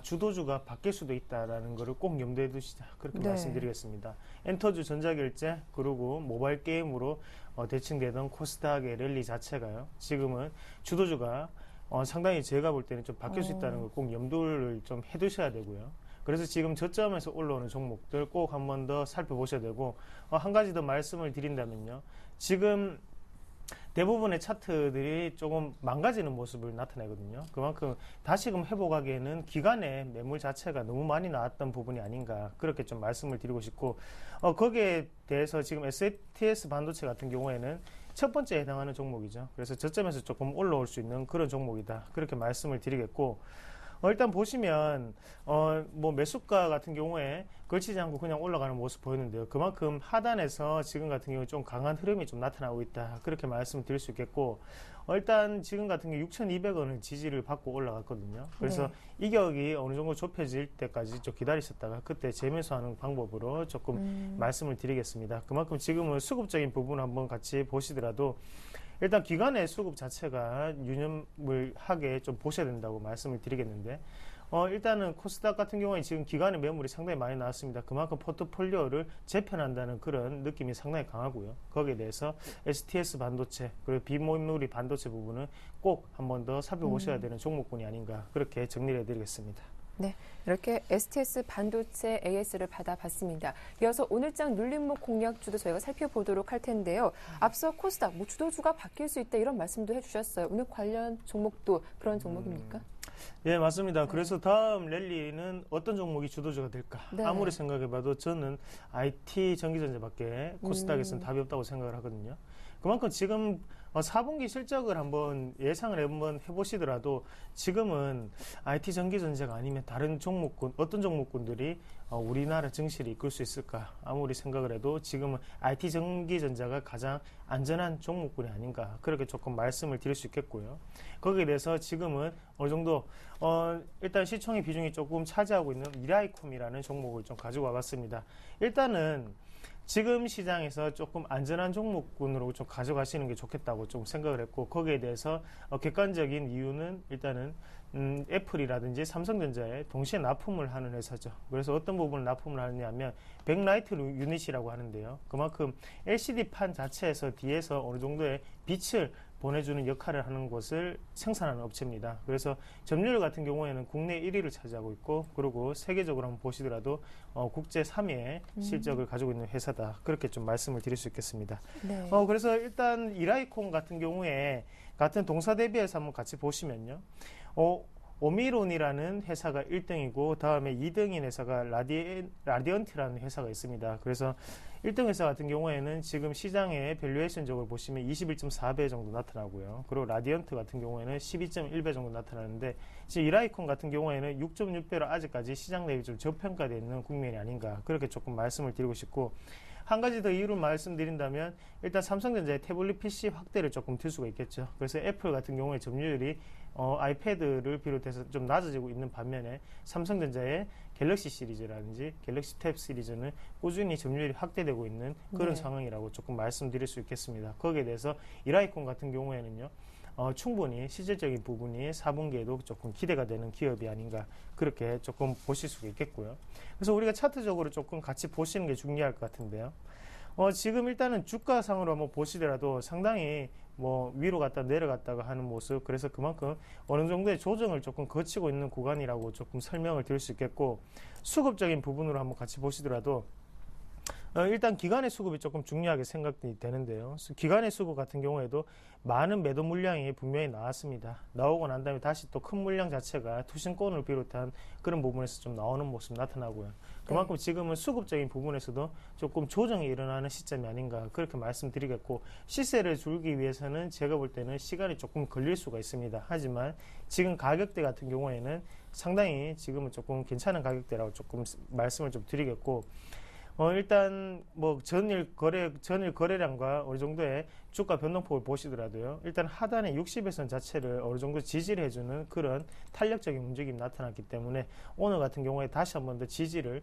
주도주가 바뀔 수도 있다라는 거를 꼭 염두에 두시자. 그렇게 말씀드리겠습니다. 엔터주 전자결제, 그리고 모바일 게임으로 대칭되던 코스닥의 랠리 자체가요. 지금은 주도주가 상당히 제가 볼 때는 좀 바뀔 수 있다는 걸 꼭 염두를 좀 해두셔야 되고요. 그래서 지금 저점에서 올라오는 종목들 꼭 한 번 더 살펴보셔야 되고, 한 가지 더 말씀을 드린다면요. 지금 대부분의 차트들이 조금 망가지는 모습을 나타내거든요. 그만큼 다시금 회복하기에는 기간의 매물 자체가 너무 많이 나왔던 부분이 아닌가, 그렇게 좀 말씀을 드리고 싶고, 거기에 대해서 지금 STS 반도체 같은 경우에는 첫 번째에 해당하는 종목이죠. 그래서 저점에서 조금 올라올 수 있는 그런 종목이다, 그렇게 말씀을 드리겠고, 일단 보시면 뭐 매수가 같은 경우에 걸치지 않고 그냥 올라가는 모습 보이는데요. 그만큼 하단에서 지금 같은 경우에 좀 강한 흐름이 좀 나타나고 있다. 그렇게 말씀드릴 수 있겠고, 일단 지금 같은 경우 6,200원을 지지를 받고 올라갔거든요. 그래서 네. 이격이 어느 정도 좁혀질 때까지 좀 기다리셨다가 그때 재매수하는 방법으로 조금 말씀을 드리겠습니다. 그만큼 지금은 수급적인 부분을 한번 같이 보시더라도 일단 기관의 수급 자체가 유념을 하게 좀 보셔야 된다고 말씀을 드리겠는데, 일단은 코스닥 같은 경우에 지금 기관의 매물이 상당히 많이 나왔습니다. 그만큼 포트폴리오를 재편한다는 그런 느낌이 상당히 강하고요. 거기에 대해서 STS 반도체 그리고 비메모리 반도체 부분은 꼭 한 번 더 살펴보셔야 되는 종목군이 아닌가 그렇게 정리를 해드리겠습니다. 네, 이렇게 STS 반도체 AS를 받아봤습니다. 이어서 오늘장 눌림목 공략주도 저희가 살펴보도록 할 텐데요. 앞서 코스닥 주도주가 바뀔 수 있다 이런 말씀도 해주셨어요. 오늘 관련 종목도 그런 종목입니까? 예, 맞습니다. 그래서 다음 랠리는 어떤 종목이 주도주가 될까? 네. 아무리 생각해봐도 저는 IT 전기전자밖에 코스닥에서는 답이 없다고 생각을 하거든요. 그만큼 지금 4분기 실적을 한번 예상을 한번 해보시더라도 지금은 IT 전기전자가 아니면 다른 종목군, 어떤 종목군들이 우리나라 증시를 이끌 수 있을까? 아무리 생각을 해도 지금은 IT 전기전자가 가장 안전한 종목군이 아닌가? 그렇게 조금 말씀을 드릴 수 있겠고요. 거기에 대해서 지금은 어느 정도 일단 시총의 비중이 조금 차지하고 있는 미라이콤이라는 종목을 좀 가지고 와봤습니다. 일단은 지금 시장에서 조금 안전한 종목군으로 좀 가져가시는 게 좋겠다고 좀 생각을 했고, 거기에 대해서 객관적인 이유는 일단은 애플이라든지 삼성전자에 동시에 납품을 하는 회사죠. 그래서 어떤 부분을 납품을 하느냐면 백라이트 유닛이라고 하는데요. 그만큼 LCD판 자체에서 뒤에서 어느 정도의 빛을 보내주는 역할을 하는 것을 생산하는 업체입니다. 그래서 점유율 같은 경우에는 국내 1위를 차지하고 있고, 그리고 세계적으로 한번 보시더라도 국제 3위의 실적을 가지고 있는 회사다. 그렇게 좀 말씀을 드릴 수 있겠습니다. 네. 그래서 일단 이라이콘 같은 경우에 같은 동사 대비해서 한번 같이 보시면요. 오미론이라는 회사가 1등이고 다음에 2등인 회사가 라디언트라는 회사가 있습니다. 그래서 1등 회사 같은 경우에는 지금 시장의 밸류에이션적으로 보시면 21.4배 정도 나타나고요. 그리고 라디언트 같은 경우에는 12.1배 정도 나타나는데 지금 이라이콘 같은 경우에는 6.6배로 아직까지 시장 대비 좀 저평가되어 있는 국면이 아닌가 그렇게 조금 말씀을 드리고 싶고, 한 가지 더 이유를 말씀드린다면 일단 삼성전자의 태블릿 PC 확대를 조금 들 수가 있겠죠. 그래서 애플 같은 경우에 점유율이 아이패드를 비롯해서 좀 낮아지고 있는 반면에 삼성전자의 갤럭시 시리즈라든지 갤럭시 탭 시리즈는 꾸준히 점유율이 확대되고 있는 그런 상황이라고 조금 말씀드릴 수 있겠습니다. 거기에 대해서 이라이콘 같은 경우에는요. 충분히 실질적인 부분이 4분기에도 조금 기대가 되는 기업이 아닌가 그렇게 조금 보실 수가 있겠고요. 그래서 우리가 차트적으로 조금 같이 보시는 게 중요할 것 같은데요. 지금 일단은 주가상으로 한번 보시더라도 상당히 뭐 위로 갔다 내려갔다가 하는 모습, 그래서 그만큼 어느 정도의 조정을 조금 거치고 있는 구간이라고 조금 설명을 드릴 수 있겠고, 수급적인 부분으로 한번 같이 보시더라도 일단 기관의 수급이 조금 중요하게 생각이 되는데요. 기관의 수급 같은 경우에도 많은 매도 물량이 분명히 나왔습니다. 나오고 난 다음에 다시 또 큰 물량 자체가 투신권을 비롯한 그런 부분에서 좀 나오는 모습 나타나고요. 그만큼 지금은 수급적인 부분에서도 조금 조정이 일어나는 시점이 아닌가 그렇게 말씀드리겠고, 시세를 줄기 위해서는 제가 볼 때는 시간이 조금 걸릴 수가 있습니다. 하지만 지금 가격대 같은 경우에는 상당히 지금은 조금 괜찮은 가격대라고 조금 말씀을 좀 드리겠고, 일단 뭐 전일 거래량과 어느 정도의 주가 변동폭을 보시더라도요. 일단 하단의 60일선 자체를 어느 정도 지지를 해주는 그런 탄력적인 움직임이 나타났기 때문에 오늘 같은 경우에 다시 한 번 더 지지를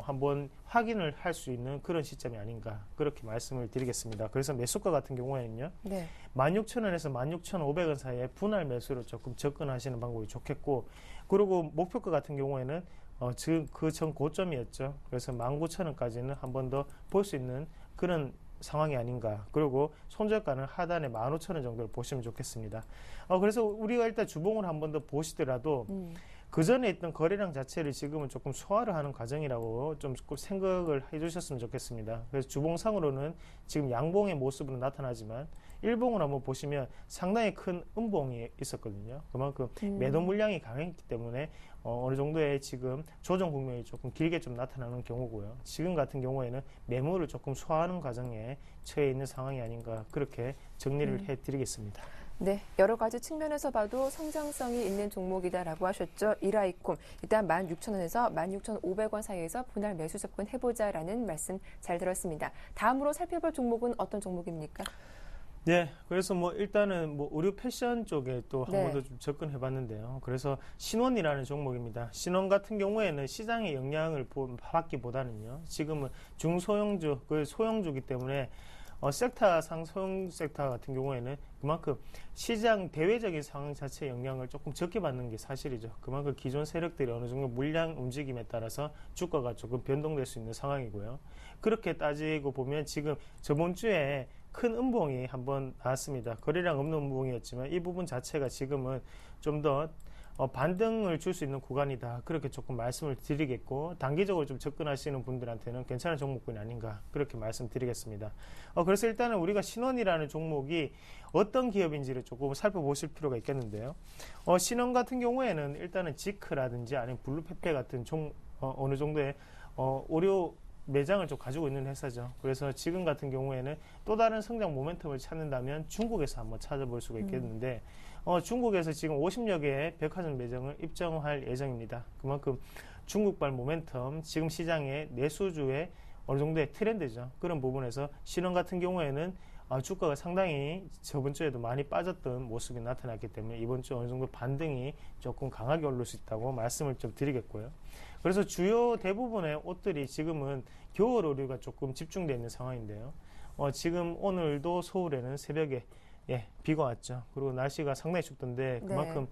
한번 확인을 할 수 있는 그런 시점이 아닌가 그렇게 말씀을 드리겠습니다. 그래서 매수가 같은 경우에는요. 16,000원에서 16,500원 사이에 분할 매수로 조금 접근하시는 방법이 좋겠고, 그리고 목표가 같은 경우에는 지금 그 전 고점이었죠. 그래서 19,000원까지는 한 번 더 볼 수 있는 그런 상황이 아닌가. 그리고 손절가는 하단에 15,000원 정도를 보시면 좋겠습니다. 그래서 우리가 일단 주봉을 한 번 더 보시더라도 그 전에 있던 거래량 자체를 지금은 조금 소화를 하는 과정이라고 좀 생각을 해주셨으면 좋겠습니다. 그래서 주봉상으로는 지금 양봉의 모습으로 나타나지만 일봉을 한번 보시면 상당히 큰 음봉이 있었거든요. 그만큼 매도 물량이 강했기 때문에 어느 정도의 지금 조정 국면이 조금 길게 좀 나타나는 경우고요. 지금 같은 경우에는 매물을 조금 소화하는 과정에 처해 있는 상황이 아닌가 그렇게 정리를 해드리겠습니다. 네, 여러 가지 측면에서 봐도 성장성이 있는 종목이다라고 하셨죠. 이라이콤, 일단 16,000원에서 16,500원 사이에서 분할 매수 접근해보자라는 말씀 잘 들었습니다. 다음으로 살펴볼 종목은 어떤 종목입니까? 네, 그래서 일단은 의류 패션 쪽에 또 한 네. 번 더 좀 접근해 봤는데요. 그래서 신원이라는 종목입니다. 신원 같은 경우에는 시장의 영향을 받기보다는요, 지금은 중소형주, 소형주기 때문에 섹터상 소형 섹터 같은 경우에는 그만큼 시장 대외적인 상황 자체의 영향을 조금 적게 받는 게 사실이죠. 그만큼 기존 세력들이 어느 정도 물량 움직임에 따라서 주가가 조금 변동될 수 있는 상황이고요. 그렇게 따지고 보면 지금 저번 주에 큰 음봉이 한번 나왔습니다. 거래량 없는 음봉이었지만 이 부분 자체가 지금은 좀 더 반등을 줄 수 있는 구간이다. 그렇게 조금 말씀을 드리겠고, 단기적으로 좀 접근하시는 분들한테는 괜찮은 종목군이 아닌가, 그렇게 말씀드리겠습니다. 그래서 일단은 우리가 신원이라는 종목이 어떤 기업인지를 조금 살펴보실 필요가 있겠는데요. 신원 같은 경우에는 일단은 지크라든지 아니면 블루페페 같은 어느 정도의 오류 매장을 좀 가지고 있는 회사죠. 그래서 지금 같은 경우에는 또 다른 성장 모멘텀을 찾는다면 중국에서 한번 찾아볼 수가 있겠는데, 중국에서 지금 50여 개의 백화점 매장을 입점할 예정입니다. 그만큼 중국발 모멘텀, 지금 시장의 내수주의 어느 정도의 트렌드죠. 그런 부분에서 신원 같은 경우에는 주가가 상당히 저번 주에도 많이 빠졌던 모습이 나타났기 때문에 이번 주 어느 정도 반등이 조금 강하게 오를 수 있다고 말씀을 좀 드리겠고요. 그래서 주요 대부분의 옷들이 지금은 겨울 의류가 조금 집중되어 있는 상황인데요. 지금 오늘도 서울에는 새벽에 비가 왔죠. 그리고 날씨가 상당히 춥던데 그만큼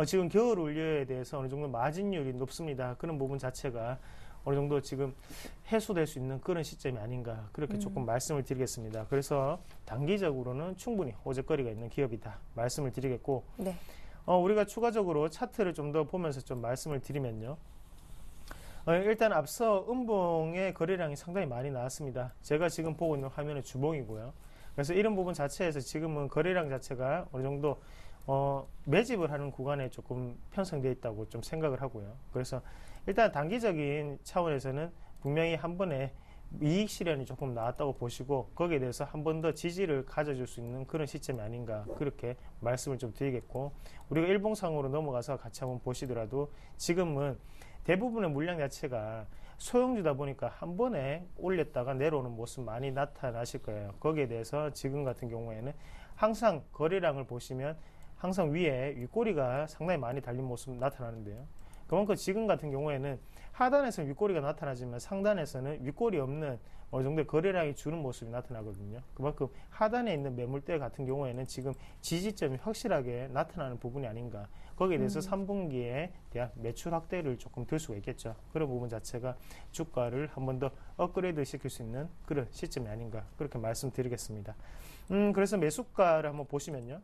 지금 겨울 의류에 대해서 어느 정도 마진율이 높습니다. 그런 부분 자체가 어느 정도 지금 해소될 수 있는 그런 시점이 아닌가, 그렇게 조금 말씀을 드리겠습니다. 그래서 단기적으로는 충분히 호재거리가 있는 기업이다 말씀을 드리겠고, 네. 우리가 추가적으로 차트를 좀 더 보면서 좀 말씀을 드리면요. 일단 앞서 음봉의 거래량이 상당히 많이 나왔습니다. 제가 지금 보고 있는 화면은 주봉이고요. 그래서 이런 부분 자체에서 지금은 거래량 자체가 어느 정도 매집을 하는 구간에 조금 편성되어 있다고 좀 생각을 하고요. 그래서 일단 단기적인 차원에서는 분명히 한 번에 이익 실현이 조금 나왔다고 보시고, 거기에 대해서 한 번 더 지지를 가져줄 수 있는 그런 시점이 아닌가, 그렇게 말씀을 좀 드리겠고, 우리가 일봉상으로 넘어가서 같이 한번 보시더라도 지금은 대부분의 물량 자체가 소형주다 보니까 한 번에 올렸다가 내려오는 모습 많이 나타나실 거예요. 거기에 대해서 지금 같은 경우에는 항상 거래량을 보시면 항상 위에 윗꼬리가 상당히 많이 달린 모습 나타나는데요. 그만큼 지금 같은 경우에는 하단에서는 윗꼬리가 나타나지만 상단에서는 윗꼬리 없는 어느 정도의 거래량이 주는 모습이 나타나거든요. 그만큼 하단에 있는 매물대 같은 경우에는 지금 지지점이 확실하게 나타나는 부분이 아닌가. 거기에 대해서 3분기에 대한 매출 확대를 조금 들 수가 있겠죠. 그런 부분 자체가 주가를 한 번 더 업그레이드 시킬 수 있는 그런 시점이 아닌가, 그렇게 말씀드리겠습니다. 그래서 매수가를 한번 보시면요.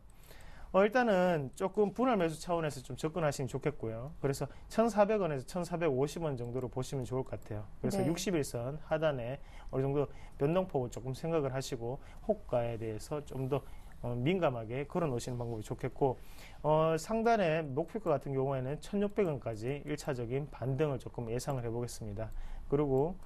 일단은 조금 분할 매수 차원에서 좀 접근하시면 좋겠고요. 그래서 1,400원에서 1,450원 정도로 보시면 좋을 것 같아요. 그래서 네. 60일선 하단에 어느 정도 변동폭을 조금 생각을 하시고 호가에 대해서 좀 더 민감하게 걸어 놓으시는 방법이 좋겠고, 상단의 목표가 같은 경우에는 1,600원까지 1차적인 반등을 조금 예상을 해보겠습니다. 그리고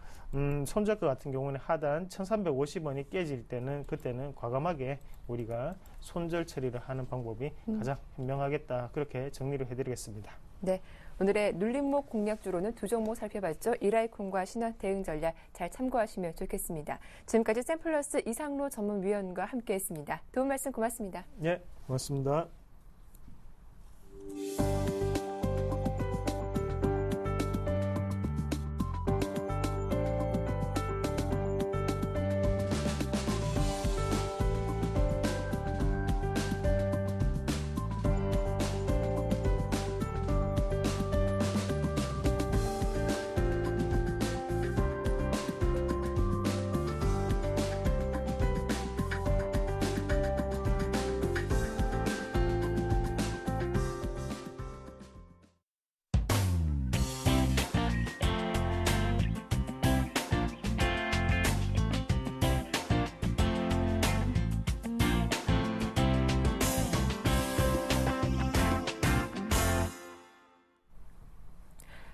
손절가 같은 경우는 하단 1,350원이 깨질 때는 그때는 과감하게 우리가 손절 처리를 하는 방법이 가장 현명하겠다, 그렇게 정리를 해드리겠습니다. 네. 오늘의 눌림목 공략주로는 두 종목 살펴봤죠. 이라이콤과 신원 대응 전략 잘 참고하시면 좋겠습니다. 지금까지 샘플러스 이상로 전문위원과 함께했습니다. 도움 말씀 고맙습니다. 네, 고맙습니다.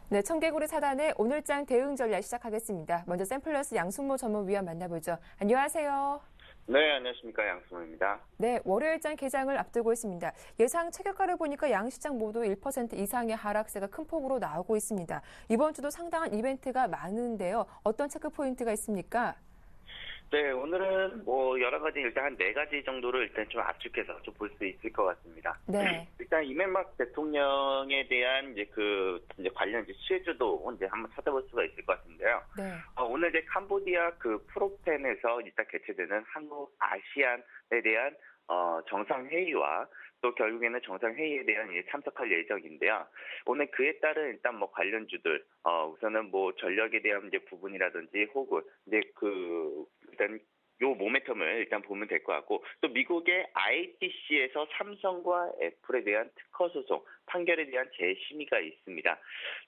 네, 청개구리 사단의 오늘장 대응 전략 시작하겠습니다. 먼저 샘플러스 양승모 전문위원 만나보죠. 안녕하세요. 네, 안녕하십니까. 양승호입니다. 네, 월요일장 개장을 앞두고 있습니다. 예상 체결가를 보니까 양 시장 모두 1% 이상의 하락세가 큰 폭으로 나오고 있습니다. 이번 주도 상당한 이벤트가 많은데요. 어떤 체크 포인트가 있습니까? 네, 오늘은 여러 가지 일단 한 4가지 정도를 일단 좀 압축해서 좀 볼 수 있을 것 같습니다. 네. 일단 이명박 대통령에 대한 이제 관련 수혜주도 이제 한번 찾아볼 수가 있을 것 같은데요. 네. 오늘 이제 캄보디아 프로펜에서 일단 개최되는 한국 아시안에 대한 정상회의와 또 결국에는 정상회의에 대한 참석할 예정인데요. 오늘 그에 따른 일단 관련주들, 우선은 전력에 대한 이제 부분이라든지 혹은 이제 일단 요 모멘텀을 일단 보면 될 것 같고, 또 미국의 ITC에서 삼성과 애플에 대한 특허 소송 판결에 대한 재심의가 있습니다.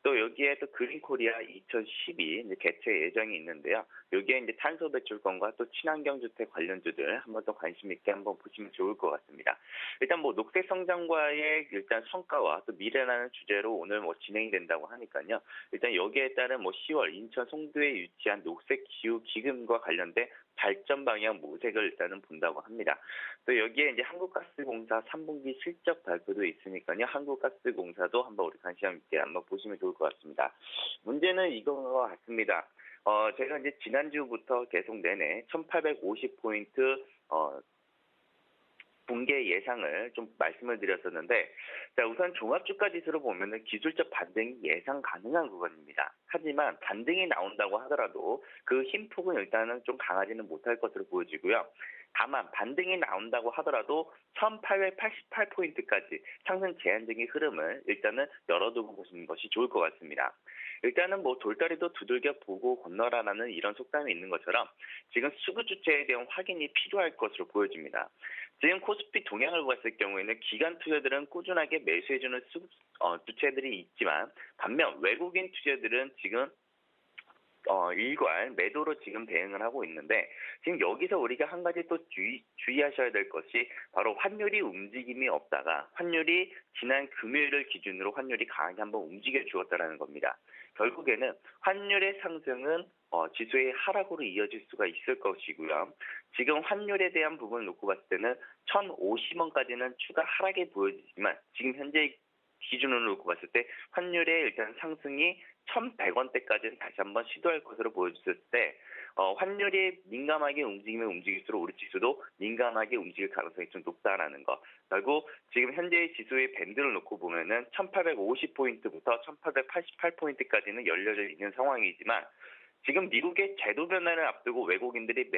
또 여기에 또 그린코리아 2012 이제 개최 예정이 있는데요. 여기에 이제 탄소 배출권과 또 친환경 주택 관련주들 한번 더 관심 있게 한번 보시면 좋을 것 같습니다. 일단 녹색 성장과의 일단 성과와 또 미래라는 주제로 오늘 진행이 된다고 하니까요. 일단 여기에 따른 10월 인천 송도에 위치한 녹색 기후 기금과 관련된 발전 방향 모색을 일단은 본다고 합니다. 또 여기에 이제 한국가스공사 3분기 실적 발표도 있으니까요. 한국가스공사도 한번 우리 관심 있게 한번 보시면 좋을 것 같습니다. 문제는 이건 것 같습니다. 제가 이제 지난주부터 계속 내내 1850포인트 붕괴 예상을 좀 말씀을 드렸었는데, 자, 우선 종합주가 지수로 보면은 기술적 반등이 예상 가능한 구간입니다. 하지만 반등이 나온다고 하더라도 그 힘폭은 일단은 좀 강하지는 못할 것으로 보여지고요. 다만 반등이 나온다고 하더라도 1888포인트까지 상승 제한적인 흐름을 일단은 열어두고 보시는 것이 좋을 것 같습니다. 일단은 돌다리도 두들겨 보고 건너라라는 이런 속담이 있는 것처럼 지금 수급 주체에 대한 확인이 필요할 것으로 보여집니다. 지금 코스피 동향을 봤을 경우에는 기관 투자들은 꾸준하게 매수해주는 수급 주체들이 있지만, 반면 외국인 투자들은 지금 일괄 매도로 지금 대응을 하고 있는데, 지금 여기서 우리가 한 가지 또 주의하셔야 될 것이 바로 환율이 움직임이 없다가 환율이 지난 금요일을 기준으로 환율이 강하게 한번 움직여 주었다라는 겁니다. 결국에는 환율의 상승은 지수의 하락으로 이어질 수가 있을 것이고요. 지금 환율에 대한 부분을 놓고 봤을 때는 1,050원까지는 추가 하락이 보여지지만, 지금 현재 기준으로 놓고 봤을 때 환율의 일단 상승이 1,100원대까지는 다시 한번 시도할 것으로 보여졌을 때 환율이 민감하게 움직이면 움직일수록 우리 지수도 민감하게 움직일 가능성이 좀 높다라는 거. 결국 지금 현재의 지수의 밴드를 놓고 보면은 1,850포인트부터 1,888포인트까지는 열려져 있는 상황이지만, 지금 미국의 제도 변화를 앞두고 외국인들이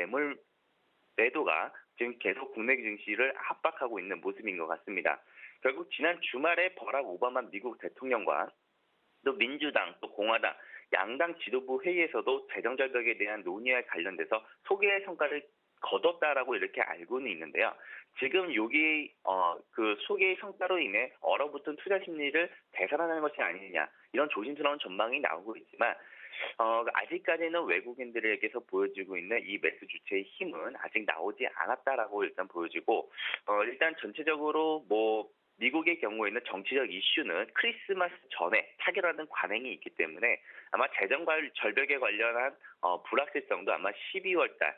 매도가 지금 계속 국내 증시를 압박하고 있는 모습인 것 같습니다. 결국 지난 주말에 버락 오바마 미국 대통령과 또 민주당 또 공화당 양당 지도부 회의에서도 재정 절벽에 대한 논의와 관련돼서 소개의 성과를 거뒀다라고 이렇게 알고는 있는데요. 지금 여기 그 소개의 성과로 인해 얼어붙은 투자 심리를 되살아나는 것이 아니냐, 이런 조심스러운 전망이 나오고 있지만, 아직까지는 외국인들에게서 보여지고 있는 이 매수 주체의 힘은 아직 나오지 않았다라고 일단 보여지고, 일단 전체적으로 미국의 경우에는 정치적 이슈는 크리스마스 전에 타결하는 관행이 있기 때문에 아마 재정 절벽에 관련한 불확실성도 아마 12월 달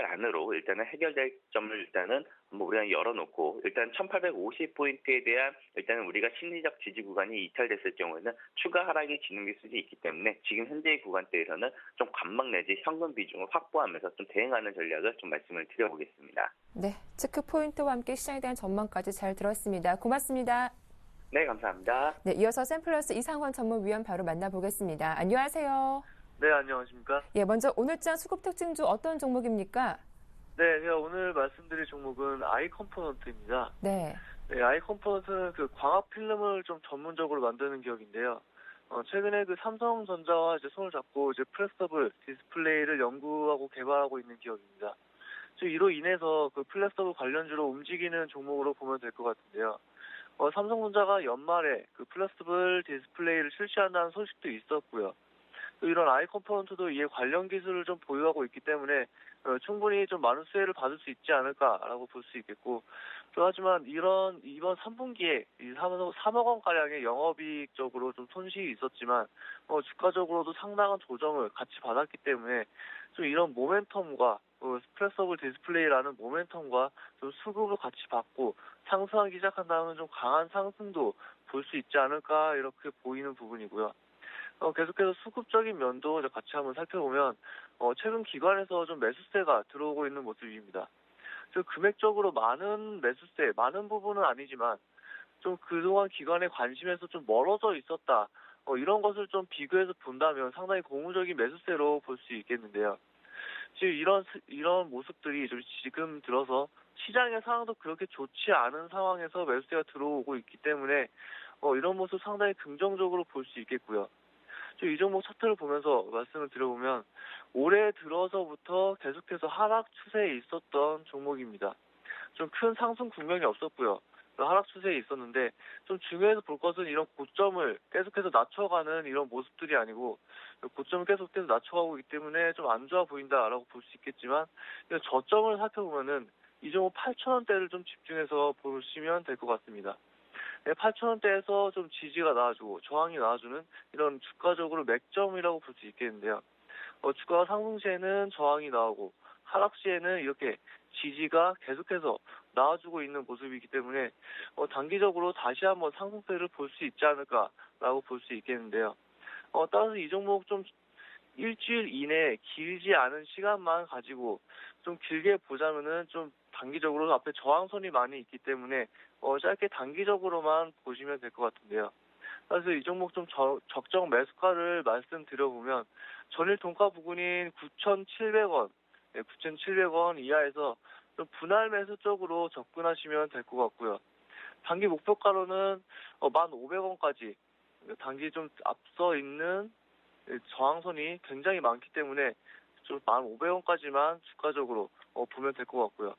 안으로 일단은 해결될 점을 일단은 우리가 열어놓고, 일단 1,850포인트에 대한 일단은 우리가 심리적 지지 구간이 이탈됐을 경우에는 추가 하락이 진행될 수도 있기 때문에 지금 현재의 구간대에서는 좀 관망 내지 현금 비중을 확보하면서 좀 대응하는 전략을 좀 말씀을 드려보겠습니다. 네, 체크 포인트와 함께 시장에 대한 전망까지 잘 들었습니다. 고맙습니다. 네, 감사합니다. 네, 이어서 샘플러스 이상원 전문위원 바로 만나보겠습니다. 안녕하세요. 네, 안녕하십니까? 예, 먼저 오늘장 수급 특징주 어떤 종목입니까? 네, 제가 오늘 말씀드릴 종목은 아이 컴포넌트입니다. 네. 네, 아이 컴포넌트는 그 광학 필름을 좀 전문적으로 만드는 기업인데요. 최근에 그 삼성전자와 이제 손을 잡고 이제 플렉서블 디스플레이를 연구하고 개발하고 있는 기업입니다. 이로 인해서 그 플렉서블 관련주로 움직이는 종목으로 보면 될 것 같은데요. 삼성전자가 연말에 그 플렉서블 디스플레이를 출시한다는 소식도 있었고요. 또 이런 아이 컴포넌트도 이에 관련 기술을 좀 보유하고 있기 때문에 충분히 좀 많은 수혜를 받을 수 있지 않을까라고 볼 수 있겠고, 또 하지만 이번 3분기에 3억 원 가량의 영업이익적으로 좀 손실이 있었지만 주가적으로도 상당한 조정을 같이 받았기 때문에 좀 이런 모멘텀과 스프레서블 디스플레이라는 모멘텀과 좀 수급을 같이 받고 상승하기 시작한 다음은 좀 강한 상승도 볼 수 있지 않을까 이렇게 보이는 부분이고요. 계속해서 수급적인 면도 이제 같이 한번 살펴보면 최근 기관에서 좀 매수세가 들어오고 있는 모습입니다. 좀 금액적으로 많은 매수세, 많은 부분은 아니지만 좀 그동안 기관의 관심에서 좀 멀어져 있었다. 이런 것을 좀 비교해서 본다면 상당히 고무적인 매수세로 볼 수 있겠는데요. 지금 이런 모습들이 좀 지금 들어서 시장의 상황도 그렇게 좋지 않은 상황에서 매수세가 들어오고 있기 때문에 이런 모습 상당히 긍정적으로 볼 수 있겠고요. 이 종목 차트를 보면서 말씀을 드려보면 올해 들어서부터 계속해서 하락 추세에 있었던 종목입니다. 좀 큰 상승 국면이 없었고요. 하락 추세에 있었는데 좀 중요해서 볼 것은 이런 고점을 계속해서 낮춰가는 이런 모습들이 아니고 고점을 계속해서 낮춰가고 있기 때문에 좀 안 좋아 보인다라고 볼 수 있겠지만 저점을 살펴보면은 이 종목 8,000원대를 좀 집중해서 보시면 될 것 같습니다. 8,000원대에서 좀 지지가 나와주고 저항이 나와주는 이런 주가적으로 맥점이라고 볼 수 있겠는데요. 주가가 상승 시에는 저항이 나오고 하락 시에는 이렇게 지지가 계속해서 나와주고 있는 모습이기 때문에 단기적으로 다시 한번 상승세를 볼 수 있지 않을까라고 볼 수 있겠는데요. 따라서 이 종목 좀 일주일 이내 길지 않은 시간만 가지고 좀 길게 보자면은 좀 단기적으로 앞에 저항선이 많이 있기 때문에 짧게 단기적으로만 보시면 될 것 같은데요. 그래서 이 종목 좀 적정 매수가를 말씀드려보면 전일 동가 부근인 9,700원, 9,700원 이하에서 좀 분할 매수 쪽으로 접근하시면 될 것 같고요. 단기 목표가로는 1,500원까지 단기 좀 앞서 있는 저항선이 굉장히 많기 때문에 좀 1,500원까지만 주가적으로 보면 될 것 같고요.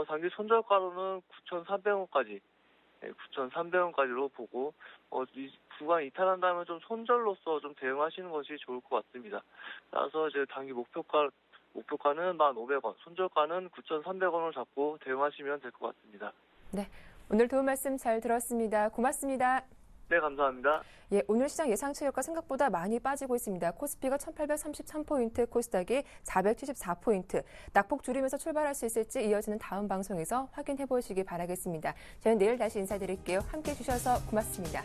단기 손절가로는 9,300원까지, 9,300원까지로 보고 이 구간 이탈한다면 좀 손절로서 좀 대응하시는 것이 좋을 것 같습니다. 따라서 이제 단기 목표가는 1,500원, 손절가는 9,300원을 잡고 대응하시면 될 것 같습니다. 네, 오늘 도움 말씀 잘 들었습니다. 고맙습니다. 네, 감사합니다. 예, 오늘 시장 예상치가 생각보다 많이 빠지고 있습니다. 코스피가 1,833포인트, 코스닥이 474포인트. 낙폭 줄이면서 출발할 수 있을지 이어지는 다음 방송에서 확인해 보시기 바라겠습니다. 저는 내일 다시 인사드릴게요. 함께해 주셔서 고맙습니다.